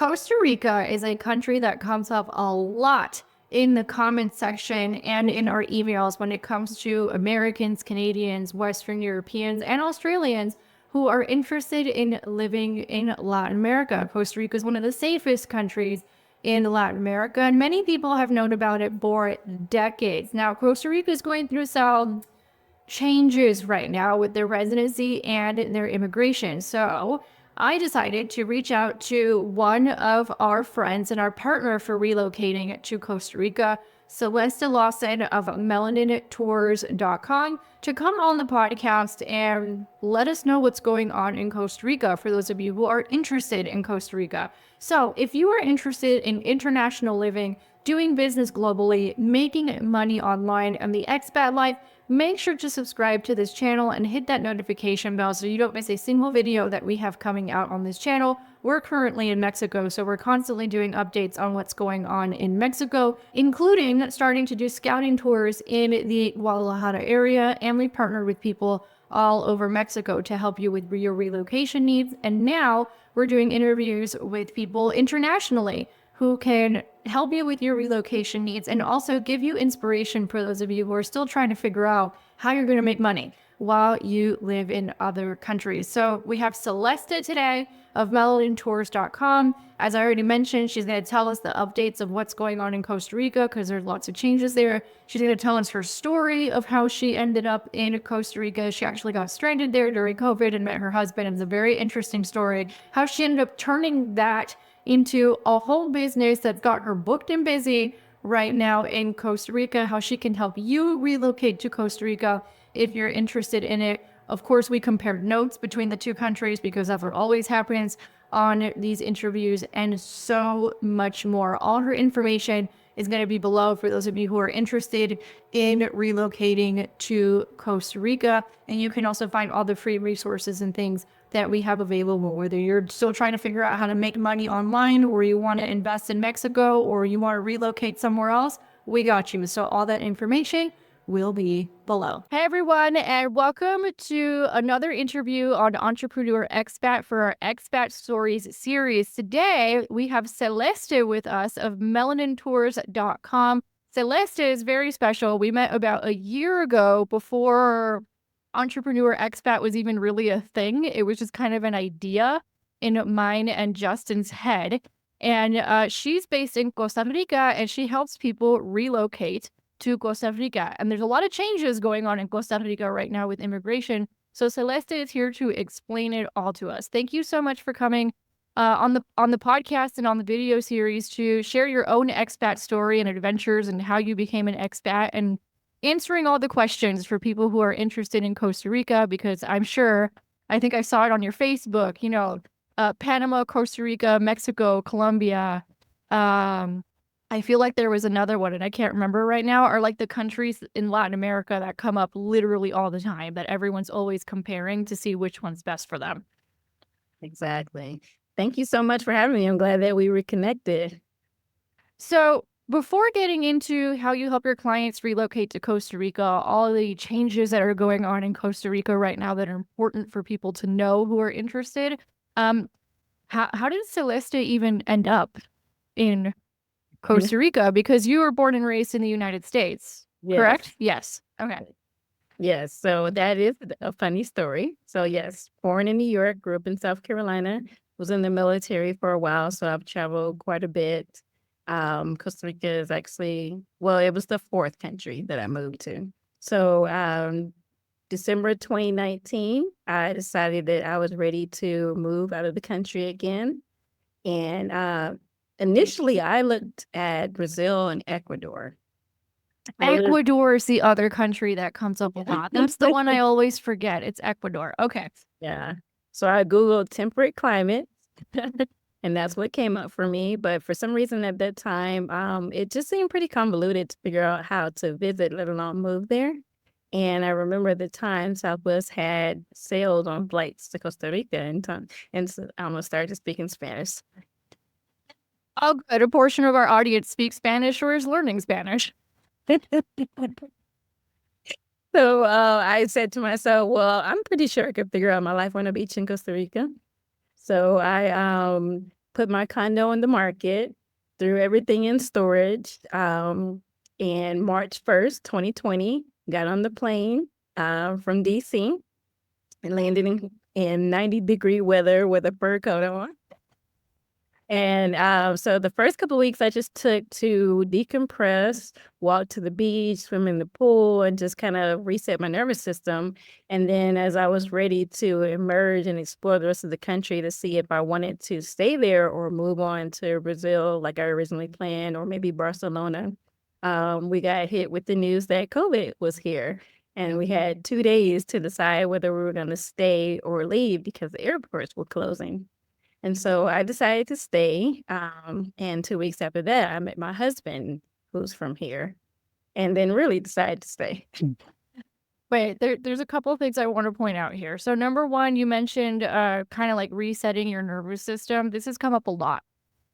Costa Rica is a country that comes up a lot in the comments section and in our emails when it comes to Americans, Canadians, Western Europeans, and Australians who are interested in living in Latin America. Costa Rica is one of the safest countries in Latin America, and many people have known about it for decades. Now, Costa Rica is going through some changes right now with their residency and their immigration. So I decided to reach out to one of our friends and our partner for relocating to Costa Rica, Celesté Lawson of melanintours.com, to come on the podcast and let us know what's going on in Costa Rica for those of you who are interested in Costa Rica. So if you are interested in international living, doing business globally, making money online, and the expat life, make sure to subscribe to this channel and hit that notification bell so you don't miss a single video that we have coming out on this channel. We're currently in Mexico, so we're constantly doing updates on what's going on in Mexico, including starting to do scouting tours in the Guadalajara area, and we partner with people all over Mexico to help you with your relocation needs. And now we're doing interviews with people internationally who can help you with your relocation needs and also give you inspiration for those of you who are still trying to figure out how you're going to make money while you live in other countries. So we have Celeste today of melanintours.com. As I already mentioned, she's going to tell us the updates of what's going on in Costa Rica because there's lots of changes there. She's going to tell us her story of how she ended up in Costa Rica. She actually got stranded there during COVID and met her husband. It's a very interesting story. How she ended up turning that into a whole business that's got her booked and busy right now in Costa Rica, how she can help you relocate to Costa Rica if you're interested in it. Of course, we compared notes between the two countries because that's what always happens on these interviews, and so much more. All her information is going to be below for those of you who are interested in relocating to Costa Rica. And you can also find all the free resources and things that we have available, whether you're still trying to figure out how to make money online, or you want to invest in Mexico, or you want to relocate somewhere else, we got you. So all that information will be below. Hey everyone, and welcome to another interview on Entrepreneur Expat for our Expat Stories series. Today, we have Celeste with us of melanintours.com. Celeste is very special. We met about a year ago before Entrepreneur Expat was even really a thing. It was just kind of an idea in mine and Justin's head. And she's based in Costa Rica, and she helps people relocate to Costa Rica. And there's a lot of changes going on in Costa Rica right now with immigration. So Celeste is here to explain it all to us. Thank you so much for coming on the podcast and on the video series to share your own expat story and adventures and how you became an expat, and answering all the questions for people who are interested in Costa Rica, because I think I saw it on your Facebook, Panama, Costa Rica, Mexico, Colombia. I feel like there was another one and I can't remember right now, are like the countries in Latin America that come up literally all the time that everyone's always comparing to see which one's best for them. Exactly. Thank you so much for having me. I'm glad that we reconnected. So before getting into how you help your clients relocate to Costa Rica, all the changes that are going on in Costa Rica right now that are important for people to know who are interested, how did Celeste even end up in Costa Rica? Because you were born and raised in the United States, correct? Yes. Okay. Yes. So that is a funny story. So yes, born in New York, grew up in South Carolina, was in the military for a while. So I've traveled quite a bit. Costa Rica is actually, it was the fourth country that I moved to. So December 2019, I decided that I was ready to move out of the country again. And initially, I looked at Brazil and Ecuador. Ecuador is the other country that comes up a lot. That's the one I always forget. It's Ecuador. Okay. Yeah. So I Googled temperate climate, and that's what came up for me. But for some reason at that time, it just seemed pretty convoluted to figure out how to visit, let alone move there. And I remember at the time, Southwest had sales on flights to Costa Rica, and so I almost started speaking Spanish. Oh, good. A portion of our audience speaks Spanish or is learning Spanish. So I said to myself, I'm pretty sure I could figure out my life on a beach in Costa Rica. So I put my condo on the market, threw everything in storage. And March 1st, 2020, got on the plane from DC and landed in 90-degree weather with a fur coat on. And so the first couple of weeks I just took to decompress, walk to the beach, swim in the pool, and just kind of reset my nervous system. And then as I was ready to emerge and explore the rest of the country to see if I wanted to stay there or move on to Brazil like I originally planned, or maybe Barcelona, we got hit with the news that COVID was here. And we had 2 days to decide whether we were going to stay or leave because the airports were closing. And so I decided to stay. And 2 weeks after that, I met my husband, who's from here, and then really decided to stay. Wait, there's a couple of things I want to point out here. So number one, you mentioned kind of like resetting your nervous system. This has come up a lot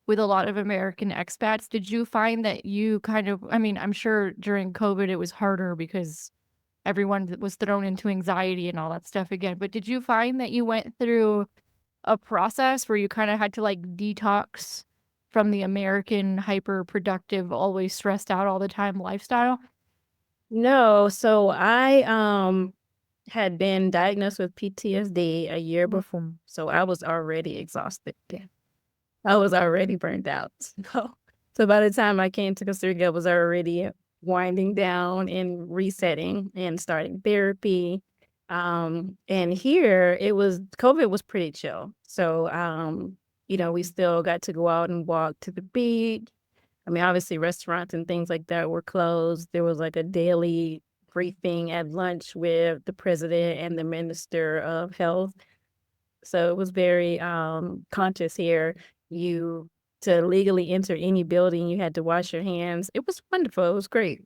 with a lot of American expats. Did you find that you kind of, I mean, I'm sure during COVID it was harder because everyone was thrown into anxiety and all that stuff again. But did you find that you went through a process where you kind of had to like detox from the American hyper productive, always stressed out all the time lifestyle? No, so I had been diagnosed with PTSD a year before, so I was already exhausted. Yeah. I was already burned out. So by the time I came to Costa Rica, I was already winding down and resetting and starting therapy. And here COVID was pretty chill. So, we still got to go out and walk to the beach. I mean, obviously restaurants and things like that were closed. There was like a daily briefing at lunch with the president and the minister of health. So it was very conscious here. To legally enter any building, you had to wash your hands. It was wonderful. It was great.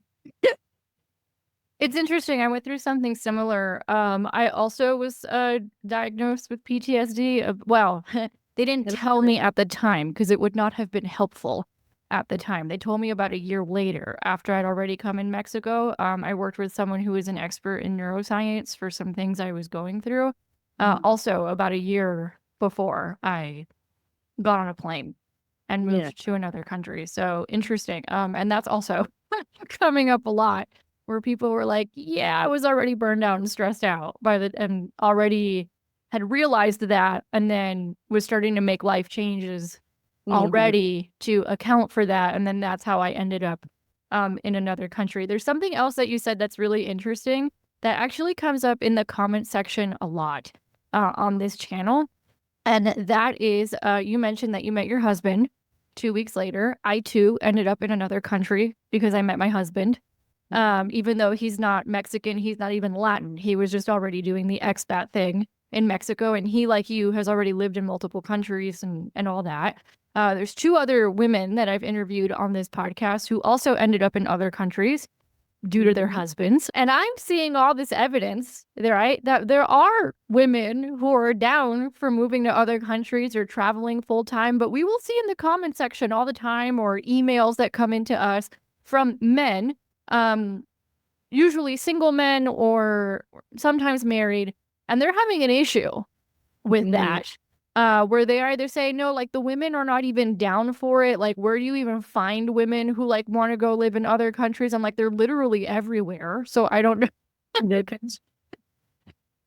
It's interesting. I went through something similar. I also was diagnosed with PTSD. Well, they didn't tell me at the time because it would not have been helpful at the time. They told me about a year later after I'd already come in Mexico. I worked with someone who was an expert in neuroscience for some things I was going through. Also, about a year before I got on a plane and moved to another country. So interesting. And that's also coming up a lot, where people were like, yeah, I was already burned out and stressed out and already had realized that, and then was starting to make life changes already to account for that. And then that's how I ended up in another country. There's something else that you said that's really interesting that actually comes up in the comment section a lot on this channel. And that is, you mentioned that you met your husband 2 weeks later. I too ended up in another country because I met my husband. Even though he's not Mexican, he's not even Latin. He was just already doing the expat thing in Mexico. And he, like you, has already lived in multiple countries and all that. There's 2 other women that I've interviewed on this podcast who also ended up in other countries due to their husbands. And I'm seeing all this evidence, right, that there are women who are down for moving to other countries or traveling full time. But we will see in the comment section all the time, or emails that come into us from men, usually single men or sometimes married, and they're having an issue with that, where they either say, no, like the women are not even down for it. Like, where do you even find women who like want to go live in other countries? I'm like, they're literally everywhere. So I don't know.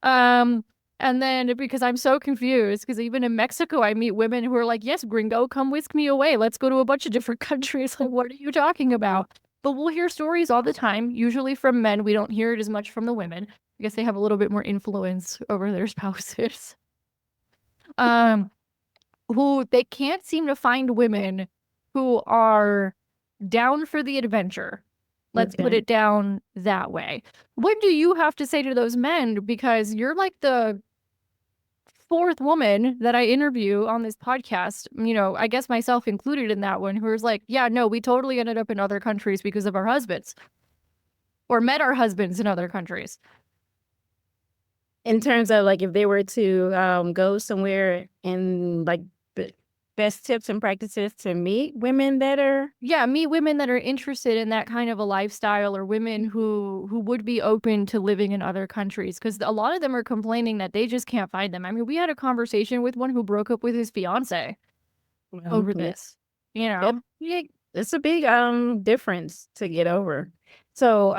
And then because I'm so confused, because even in Mexico, I meet women who are like, yes, gringo, come whisk me away. Let's go to a bunch of different countries. Like, what are you talking about? But we'll hear stories all the time, usually from men. We don't hear it as much from the women. I guess they have a little bit more influence over their spouses. Who they can't seem to find women who are down for the adventure. Let's put it down that way. What do you have to say to those men? Because you're like the 4th woman that I interview on this podcast, I guess myself included in that one, who was like, yeah, no, we totally ended up in other countries because of our husbands, or met our husbands in other countries. In terms of like if they were to go somewhere, and like best tips and practices to meet women that are interested in that kind of a lifestyle, or women who would be open to living in other countries, because a lot of them are complaining that they just can't find them. I mean, we had a conversation with one who broke up with his fiance. over Yeah. this, you Yep. know? Yeah, it's a big difference to get over. So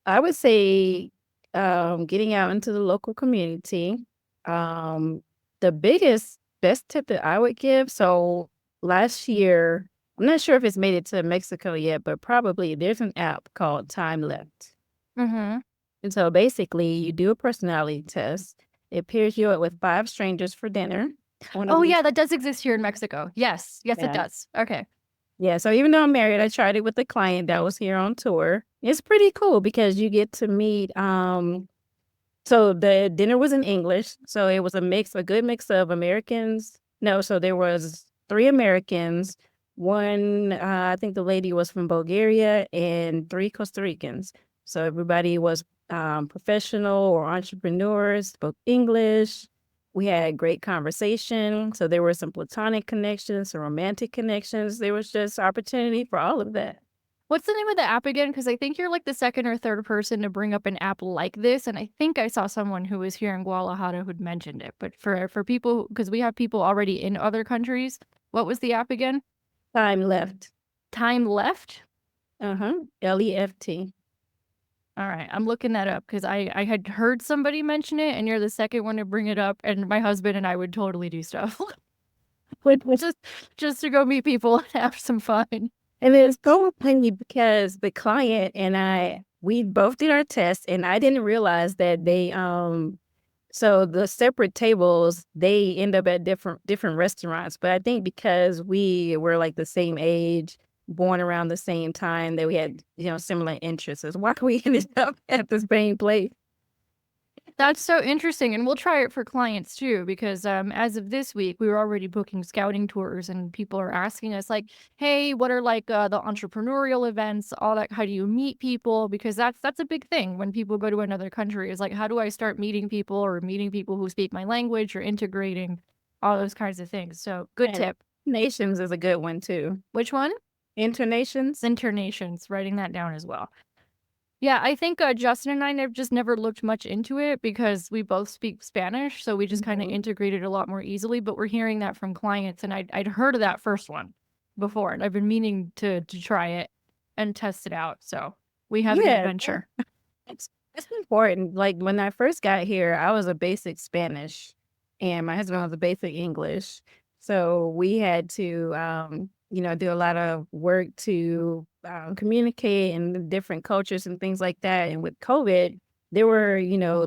I would say getting out into the local community. Um the biggest best tip that I would give, so last year, I'm not sure if it's made it to Mexico yet, but probably there's an app called Time Left. Mhm. And so basically you do a personality test. It pairs you up with 5 strangers for dinner. One of Oh, these yeah, that does exist here in Mexico. Yes. Yes, it yeah. does. Okay. Yeah, so even though I'm married, I tried it with a client that was here on tour. It's pretty cool because you get to meet so the dinner was in English, so it was a good mix of Americans. No, so there was 3 Americans, one I think the lady was from Bulgaria, and 3 Costa Ricans. So everybody was professional or entrepreneurs, spoke English. We had great conversation. So there were some platonic connections, some romantic connections. There was just opportunity for all of that. What's the name of the app again? Because I think you're like the second or third person to bring up an app like this, and I think I saw someone who was here in Guadalajara who'd mentioned it. But for people, because we have people already in other countries, what was the app again? Time left. Time Left? Left. All right, I'm looking that up because I had heard somebody mention it, and you're the second one to bring it up, and my husband and I would totally do stuff. Which just to go meet people and have some fun. And it's so funny because the client and we both did our test, and I didn't realize that so the separate tables, they end up at different restaurants. But I think because we were like the same age, born around the same time, that we had, similar interests, is why we ended up at the same place. That's so interesting, and we'll try it for clients too, because as of this week, we were already booking scouting tours, and people are asking us like, "Hey, what are like the entrepreneurial events? All that? How do you meet people?" Because that's a big thing when people go to another country. Is like, how do I start meeting people or meeting people who speak my language or integrating all those kinds of things? So good And tip. Nations is a good one too. Which one? Internations. Internations. Writing that down as well. Yeah, I think Justin and I just never looked much into it because we both speak Spanish, so we just kind of Mhm. integrated a lot more easily. But we're hearing that from clients, and I'd heard of that first one before, and I've been meaning to try it and test it out. So we have an Yeah, adventure. it's important. Like when I first got here, I was a basic Spanish and my husband was a basic English. So we had to, do a lot of work to communicate in the different cultures and things like that. And with COVID, there were,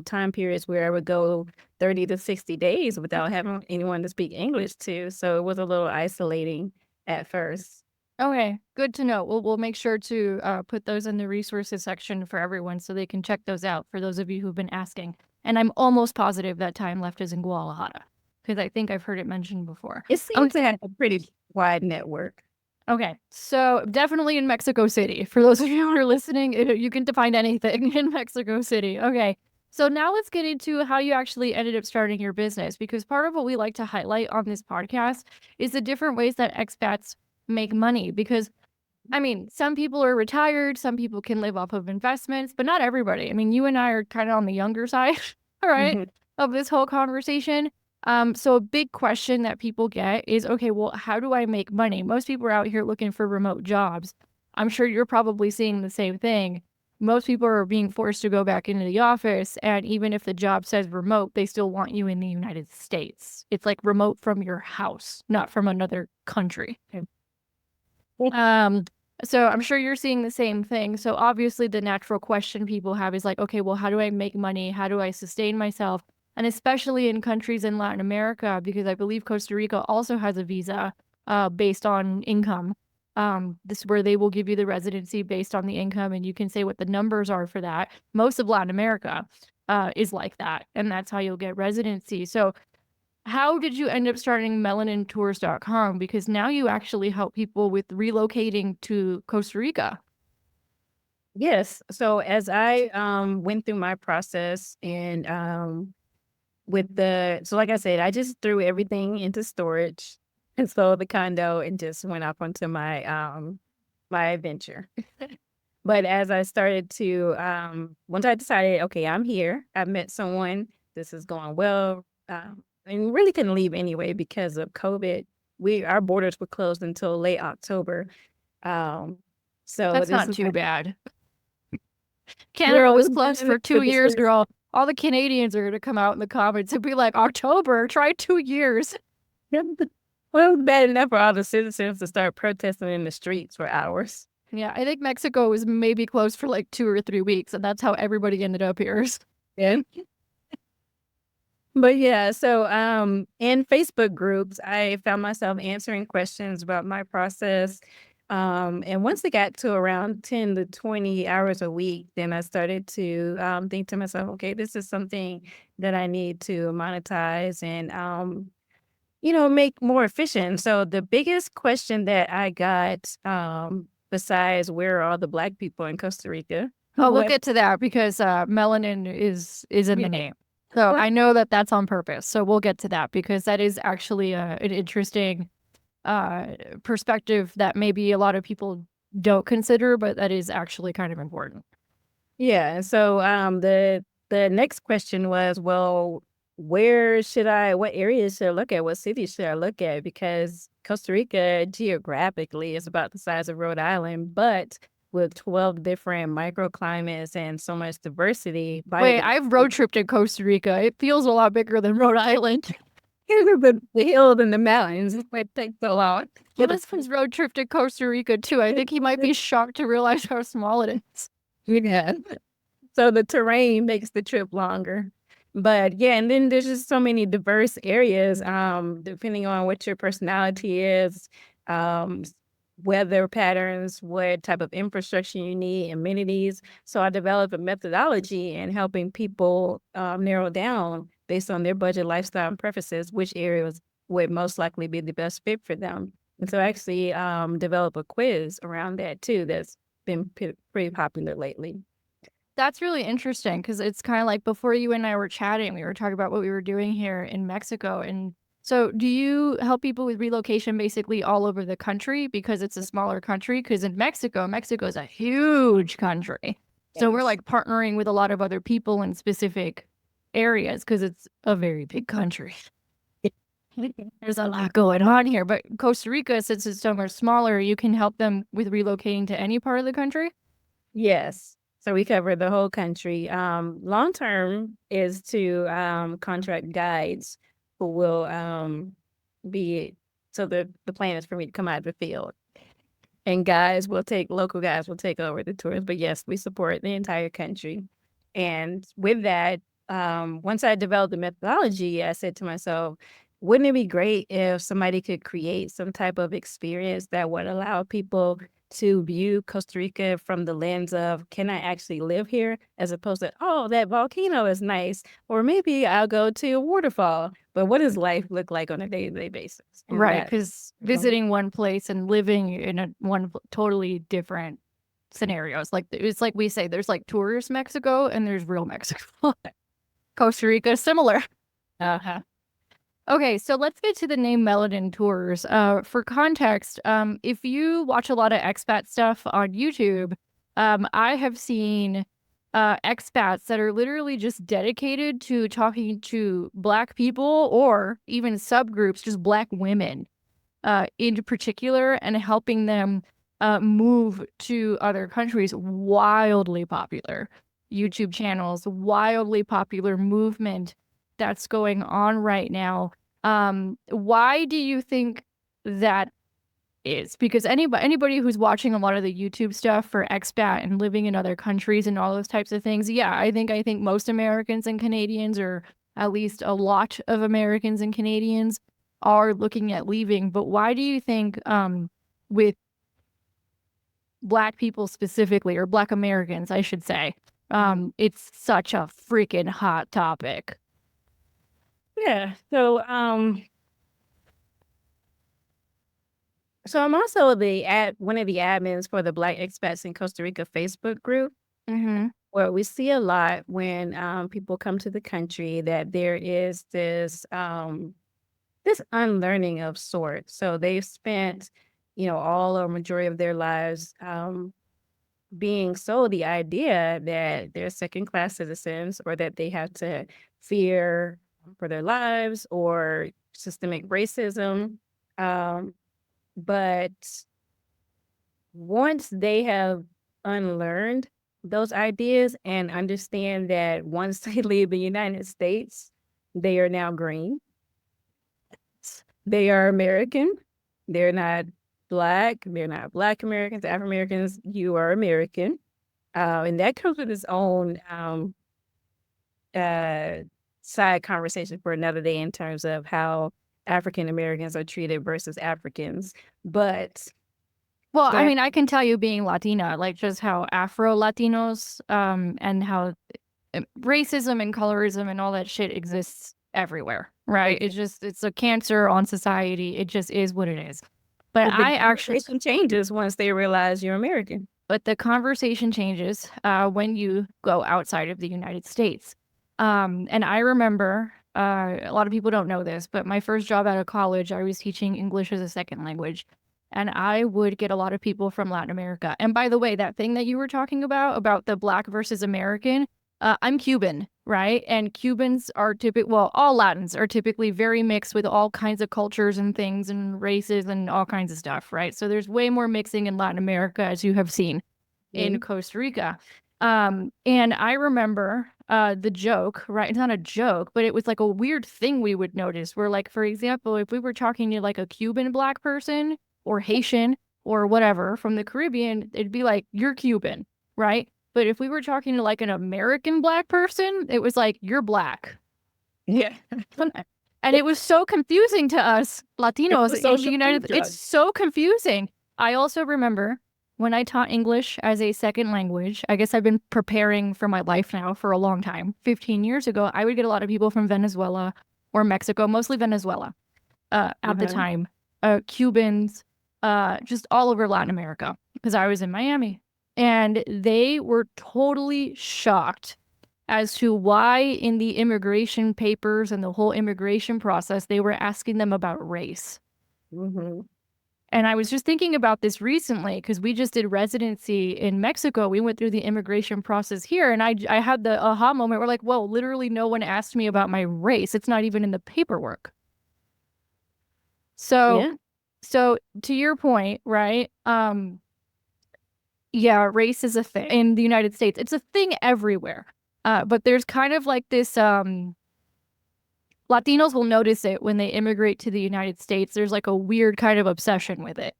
time periods where I would go 30 to 60 days without having anyone to speak English to. So it was a little isolating at first. Okay, good to know. We'll make sure to put those in the resources section for everyone so they can check those out for those of you who've been asking. And I'm almost positive that Time Left is in Guadalajara because I think I've heard it mentioned before. It seems to have a pretty wide network. Okay, so definitely in Mexico City. For those of you who are listening, you can find anything in Mexico City. Okay, so now let's get into how you actually ended up starting your business because part of what we like to highlight on this podcast is the different ways that expats make money because I mean, some people are retired, some people can live off of investments, but not everybody. I mean, you and I are kind of on the younger side, all right, Mhm. of this whole conversation. So a big question that people get is, okay, well, how do I make money? Most people are out here looking for remote jobs. I'm sure you're probably seeing the same thing. Most people are being forced to go back into the office, and even if the job says remote, they still want you in the United States. It's like remote from your house, not from another country. Um, so I'm sure you're seeing the same thing. So obviously the natural question people have is like, okay, well, how do I make money? How do I sustain myself? And especially in countries in Latin America, because I believe Costa Rica also has a visa based on income. This is where they will give you the residency based on the income, and you can say what the numbers are for that. Most of Latin America is like that, and that's how you'll get residency. So how did you end up starting melanintours.com? Because now you actually help people with relocating to Costa Rica. Yes. So as I went through my process and so like I said, I just threw everything into storage and sold the condo and just went off onto my adventure. But as I started to once I decided, okay, I'm here, I met someone, this is going well, and really couldn't leave anyway because of COVID. our borders were closed until late October. Um, so That's this not is too bad. girl, Canada was closed for 2 years, this girl. All the Canadians are gonna come out in the comments and be like, October, try 2 years. well, bad enough for all the citizens to start protesting in the streets for hours. Yeah, I think Mexico was maybe closed for like 2 or 3 weeks, and that's how everybody ended up here. Yeah. But yeah, so in Facebook groups, I found myself answering questions about my process. And once it got to around 10 to 20 hours a week, then I started to think to myself, okay, this is something that I need to monetize and make more efficient. So the biggest question that I got, besides where are all the Black people in Costa Rica? Oh, we'll What? get to that because melanin is in Yeah. the name. So What? I know that that's on purpose. So we'll get to that because that is actually an interesting perspective that maybe a lot of people don't consider, but that is actually kind of important. Yeah. And so the next question was, well, what areas should I look at? What cities should I look at? Because Costa Rica geographically is about the size of Rhode Island, but with 12 different microclimates and so much diversity. Wait, I've road tripped in Costa Rica. It feels a lot bigger than Rhode Island. the hills and the mountains. It might take so long. My husband's road tripped to Costa Rica too. I think he might be shocked to realize how small it is. Yeah. So the terrain makes the trip longer. But yeah, and then there's just so many diverse areas, depending on what your personality is, um, weather patterns, what type of infrastructure you need, amenities. So I developed a methodology in helping people narrow down based on their budget, lifestyle, and preferences, which areas would most likely be the best fit for them. And so I actually develop a quiz around that too that's been pretty popular lately. That's really interesting because it's kind of like before you and I were chatting, we were talking about what we were doing here in Mexico. And so, do you help people with relocation basically all over the country because it's a smaller country? Because in Mexico is a huge country. So, we're Yes. like partnering with a lot of other people in specific areas because it's a very big country. There's a lot going on here. But Costa Rica, since it's so much smaller, you can help them with relocating to any part of the country? Yes. So we cover the whole country. Long term is to contract guides who will be so the plan is for me to come out of the field. And local guys will take over the tours. But yes, we support the entire country. And with that, once I developed the methodology, I said to myself, wouldn't it be great if somebody could create some type of experience that would allow people to view Costa Rica from the lens of, can I actually live here? As opposed to, oh, that volcano is nice. Or maybe I'll go to a waterfall. But what does life look like on a day-to-day basis? And Right, because visiting one place and living in totally different scenarios. Like it's like we say, there's like tourist Mexico and there's real Mexico. Costa Rica is similar. Uh-huh. Okay, so let's get to the name Melanin Tours. For context, if you watch a lot of expat stuff on YouTube, I have seen expats that are literally just dedicated to talking to Black people or even subgroups, just Black women in particular, and helping them move to other countries. Wildly popular YouTube channels, wildly popular movement that's going on right now. Why do you think that is? Because anybody who's watching a lot of the YouTube stuff for expat and living in other countries and all those types of things, yeah, I think most Americans and Canadians, or at least a lot of Americans and Canadians, are looking at leaving. But why do you think with Black people specifically, or Black Americans, I should say, it's such a freaking hot topic? Yeah. So I'm also one of the admins for the Black Expats in Costa Rica Facebook group, Mm-hmm. where we see a lot when people come to the country that there is this unlearning of sorts. So they've spent, all or majority of their lives being sold the idea that they're second-class citizens or that they have to fear for their lives or systemic racism. Um, but once they have unlearned those ideas and understand that once they leave the United States, they are now green. They are American. They're not Black. They're not Black Americans, African Americans. You are American. And that comes with its own uh, side conversation for another day in terms of how African Americans are treated versus Africans. But Well, I that, mean, I can tell you being Latina, like just how Afro Latinos, and how racism and colorism and all that shit exists everywhere, right? It's a cancer on society. It just is what it is. But but the I actually, conversation changes once they realize you're American. but the conversation changes when you go outside of the United States. And I remember, a lot of people don't know this, but my first job out of college, I was teaching English as a second language. And I would get a lot of people from Latin America. And by the way, that thing that you were talking about the Black versus American, I'm Cuban, right? And Cubans are typically, well, all Latins are typically very mixed with all kinds of cultures and things and races and all kinds of stuff, right? So there's way more mixing in Latin America, as you have seen in Costa Rica. And I remember the joke, right? It's not a joke, but it was like a weird thing we would notice where, like, for example, if we were talking to like a Cuban Black person or Haitian or whatever from the Caribbean, it'd be like, you're Cuban, right? But if we were talking to like an American Black person, it was like, you're Black. Yeah. And it was so confusing to us Latinos in the United States. It's so confusing. I also remember when I taught English as a second language, I guess I've been preparing for my life now for a long time. 15 years ago, I would get a lot of people from Venezuela or Mexico, mostly Venezuela at the time, Cubans, just all over Latin America, because I was in Miami. And they were totally shocked as to why in the immigration papers and the whole immigration process, they were asking them about race. And I was just thinking about this recently because we just did residency in Mexico. We went through the immigration process here, and I had the aha moment where, like, whoa, literally no one asked me about my race. It's not even in the paperwork. So, so to your point, right? Yeah, race is a thing in the United States. It's a thing everywhere. But there's kind of like this, Latinos will notice it when they immigrate to the United States. There's like a weird kind of obsession with it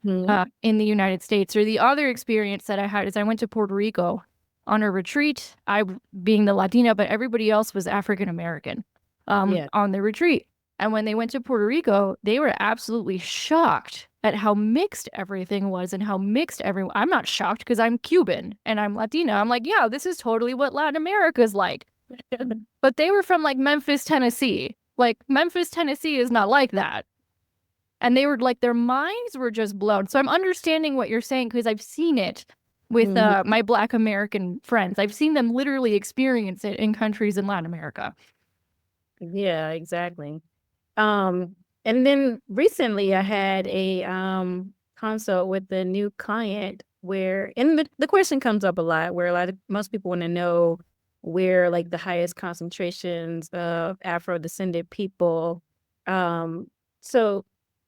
in the United States. Or the other experience that I had is I went to Puerto Rico on a retreat, I being the Latina, but everybody else was African American on the retreat. And when they went to Puerto Rico, they were absolutely shocked at how mixed everything was and how mixed everyone. I'm not shocked because I'm Cuban and I'm Latina. I'm like, yeah, this is totally what Latin America's like. But they were from like Memphis, Tennessee. Like Memphis, Tennessee is not like that. And they were like, their minds were just blown. So I'm understanding what you're saying because I've seen it with my Black American friends. I've seen them literally experience it in countries in Latin America. Yeah, exactly. And then recently I had a consult with a new client where, and the question comes up a lot where most people want to know where like the highest concentrations of Afro-descended people. So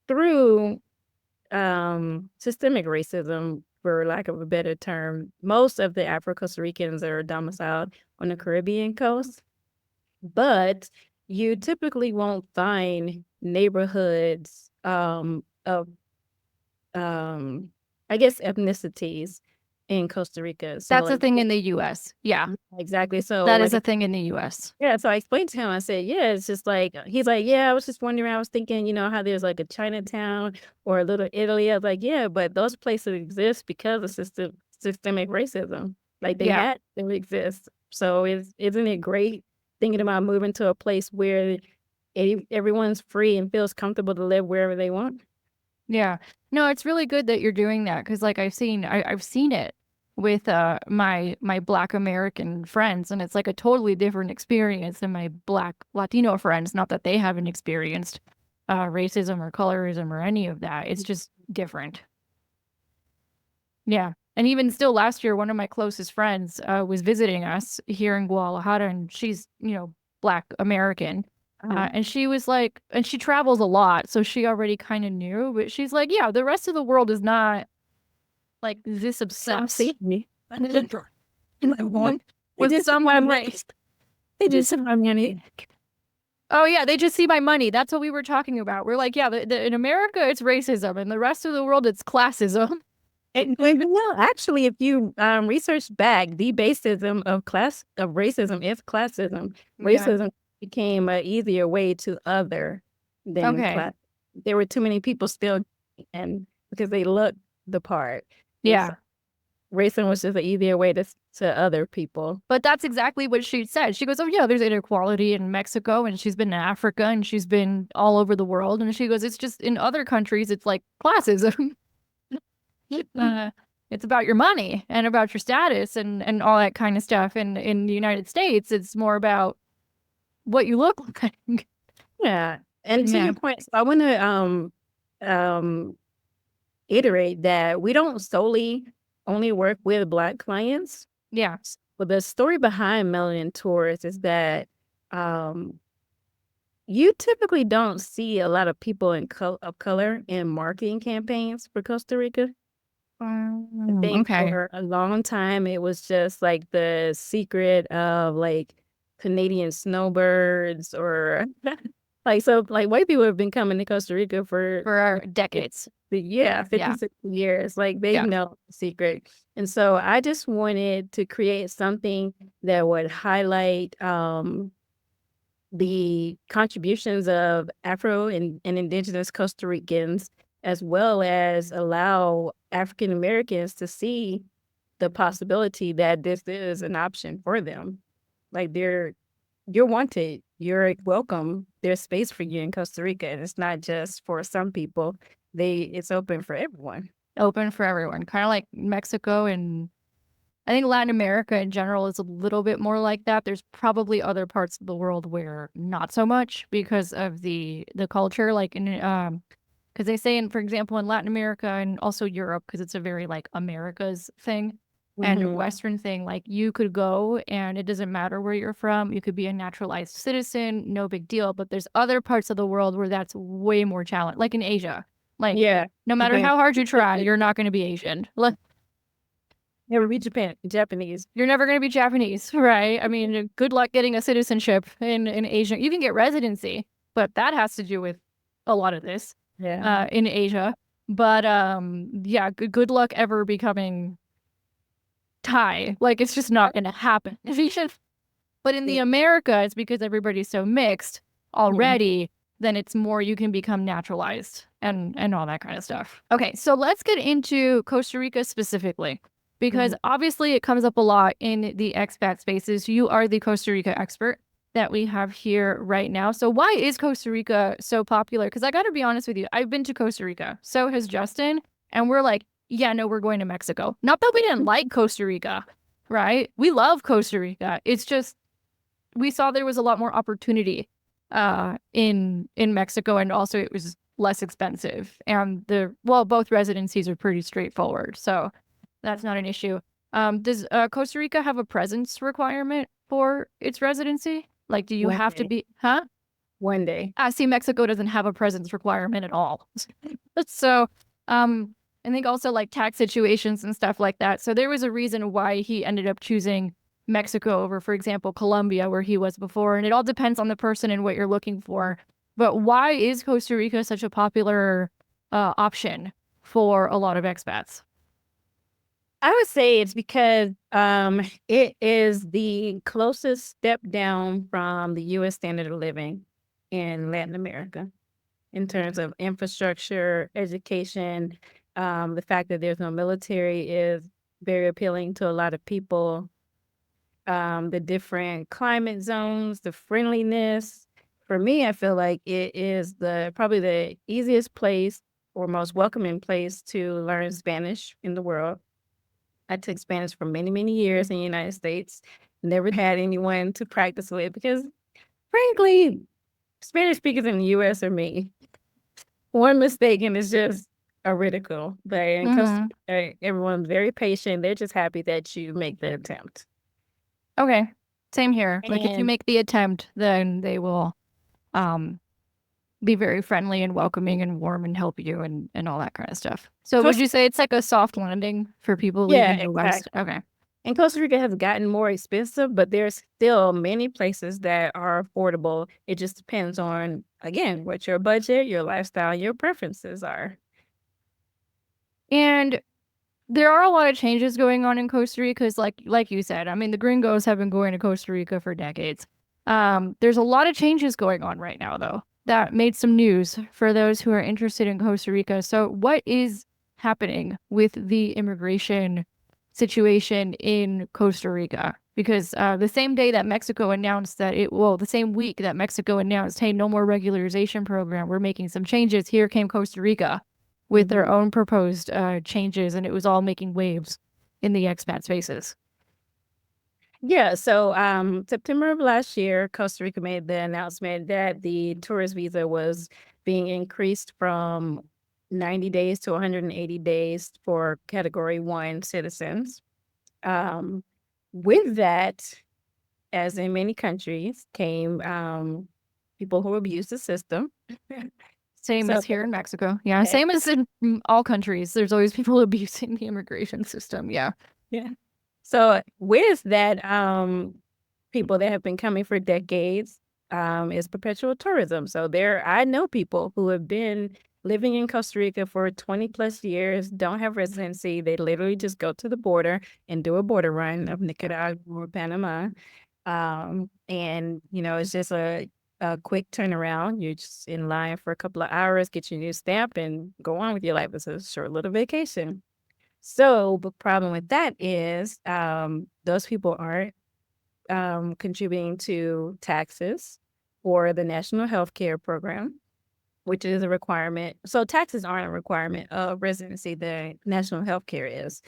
through systemic racism, for lack of a better term, most of the Afro-Costa Ricans are domiciled on the Caribbean coast, but you typically won't find neighborhoods of I guess ethnicities in Costa Rica. So that's a thing in the US. Yeah. Exactly. So that is a thing in the US. Yeah. So I explained to him, I said, yeah, it's just like, he's like, yeah, I was just wondering, I was thinking, how there's like a Chinatown or a little Italy. I was like, yeah, but those places exist because of systemic racism. Like they had to exist. So isn't it great thinking about moving to a place where everyone's free and feels comfortable to live wherever they want? Yeah. No, it's really good that you're doing that because like I've seen it with my Black American friends, and it's like a totally different experience than my Black Latino friends. Not that they haven't experienced racism or colorism or any of that. It's just different. Yeah. And even still last year, one of my closest friends was visiting us here in Guadalajara, and she's, Black American. And she was like, and she travels a lot, so she already kind of knew, but she's like, yeah, the rest of the world is not like this obsessed me. with someone race. They just said my money. Oh yeah, they just see my money. That's what we were talking about. We're like, yeah, in America it's racism, and the rest of the world it's classism. No, actually, if you research back, the basism of racism is classism. Yeah. Racism became an easier way to other than Okay. class. There were too many people still, and because they looked the part. And Yeah. so racism was just an easier way to other people. But that's exactly what she said. She goes, oh yeah, there's inequality in Mexico, and she's been in Africa, and she's been all over the world, and she goes, it's just in other countries it's like classism. It's about your money and about your status and all that kind of stuff. And in the United States, it's more about what you look like. Yeah. And to Yeah. your point, so I want to iterate that we don't solely only work with Black clients. Yeah. But the story behind Melanin Tours is that you typically don't see a lot of people of color in marketing campaigns for Costa Rica. I think Okay. for a long time it was just like the secret of like Canadian snowbirds or like white people have been coming to Costa Rica For decades. 56 years. Like they Yeah. know the secret. And so I just wanted to create something that would highlight the contributions of Afro and Indigenous Costa Ricans, as well as allow African Americans to see the possibility that this is an option for them. Like you're wanted, you're welcome. There's space for you in Costa Rica, and it's not just for some people. It's open for everyone. Open for everyone. Kind of like Mexico, and I think Latin America in general is a little bit more like that. There's probably other parts of the world where not so much because of the culture, like in because they say for example, in Latin America and also Europe, because it's a very like America's thing and a Western thing, like you could go and it doesn't matter where you're from. You could be a naturalized citizen, no big deal. But there's other parts of the world where that's way more challenging, like in Asia. Like, no matter how hard you try, you're not going to be Asian. Never be Japanese. You're never going to be Japanese, right? I mean, good luck getting a citizenship in Asia. You can get residency, but that has to do with a lot of this in Asia. But yeah, good luck ever becoming Thai. Like, it's just not going to happen. But in the Americas, because everybody's so mixed already, then it's more you can become naturalized and all that kind of stuff. Okay, so let's get into Costa Rica specifically. Because obviously it comes up a lot in the expat spaces. You are the Costa Rica expert that we have here right now. So why is Costa Rica so popular? Because I got to be honest with you, I've been to Costa Rica. So has Justin. And we're like, yeah, no, we're going to Mexico. Not that we didn't like Costa Rica, right? We love Costa Rica. It's just we saw there was a lot more opportunity in Mexico, and also it was less expensive. And both residencies are pretty straightforward. So that's not an issue. Does Costa Rica have a presence requirement for its residency? Like, do you have to be, One day. I see Mexico doesn't have a presence requirement at all. So, I think also like tax situations and stuff like that. So there was a reason why he ended up choosing Mexico over, for example, Colombia, where he was before. And it all depends on the person and what you're looking for. But why is Costa Rica such a popular option for a lot of expats? I would say it's because it is the closest step down from the U.S. standard of living in Latin America in terms of infrastructure, education. The fact that there's no military is very appealing to a lot of people. The different climate zones, the friendliness. For me, I feel like it is probably the easiest place or most welcoming place to learn Spanish in the world. I took Spanish for many, many years in the United States. Never had anyone to practice with because, frankly, Spanish speakers in the U.S. are me. One mistake and it's just a ridicule. But in Costa Rica, everyone's very patient. They're just happy that you make the attempt. Okay, same here. Like if you make the attempt, then they will um, be very friendly and welcoming and warm and help you and all that kind of stuff. So would Costa, you say it's like a soft landing for people yeah, leaving the West? exactly. Okay. And Costa Rica has gotten more expensive, but there's still many places that are affordable. It just depends on, again, what your budget, your lifestyle, your preferences are. And there are a lot of changes going on in Costa Rica because, like you said, I mean, the gringos have been going to Costa Rica for decades. There's a lot of changes going on right now, though, that made some news for those who are interested in Costa Rica. So, what is happening with the immigration situation in Costa Rica? Because the same day that Mexico announced the same week that Mexico announced, hey, no more regularization program, we're making some changes, here came Costa Rica with their own proposed changes, and it was all making waves in the expat spaces. Yeah, so September of last year, Costa Rica made the announcement that the tourist visa was being increased from 90 days to 180 days for Category 1 citizens. Um, with that, as in many countries, came people who abused the system. Same So, as here in Mexico. Yeah, eh, same as in all countries. There's always people abusing the immigration system. Yeah. yeah. So with that, people that have been coming for decades, is perpetual tourism. So I know people who have been living in Costa Rica for 20 plus years, don't have residency. They literally just go to the border and do a border run of Nicaragua or Panama. And it's just a quick turnaround. You're just in line for a couple of hours, get your new stamp, and go on with your life. It's a short little vacation. So the problem with that is those people aren't contributing to taxes or the National Health Care Program, which is a requirement. So taxes aren't a requirement of residency. The National Health Care is.